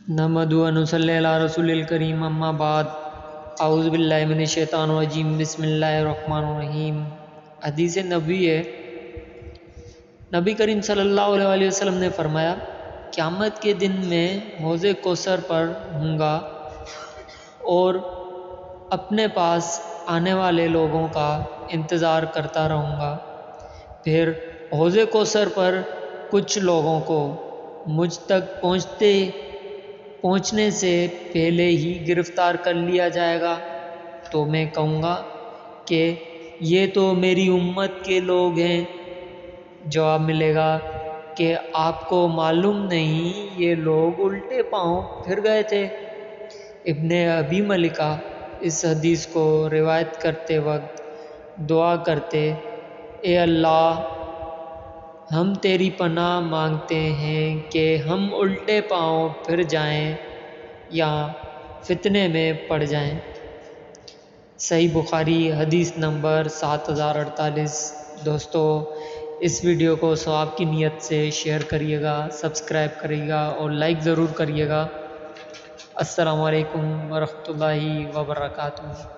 نحمدہ و نصلی علی رسول الکریم اما بعد اعوذ باللہ من الشیطان الرجیم بسم اللہ الرحمن الرحیم۔ حدیث نبوی ہے، نبی کریم صلی اللہ علیہ وسلم نے فرمایا، قیامت کے دن میں حوض کوثر پر ہوں گا اور اپنے پاس آنے والے لوگوں کا انتظار کرتا رہوں گا۔ پھر حوض کوثر پر کچھ لوگوں کو مجھ تک پہنچنے سے پہلے ہی گرفتار کر لیا جائے گا، تو میں کہوں گا کہ یہ تو میری امت کے لوگ ہیں۔ جواب ملے گا کہ آپ کو معلوم نہیں یہ لوگ الٹے پاؤں پھر گئے تھے۔ ابن ابی ملیکہ اس حدیث کو روایت کرتے وقت دعا کرتے، اے اللہ، ہم تیری پناہ مانگتے ہیں کہ ہم الٹے پاؤں پھر جائیں یا فتنے میں پڑ جائیں۔ صحیح بخاری حدیث نمبر 7048۔ دوستو، اس ویڈیو کو ثواب کی نیت سے شیئر کریے گا، سبسکرائب کریے گا اور لائک ضرور کریے گا۔ السلام علیکم ورحمۃ اللہ وبرکاتہ۔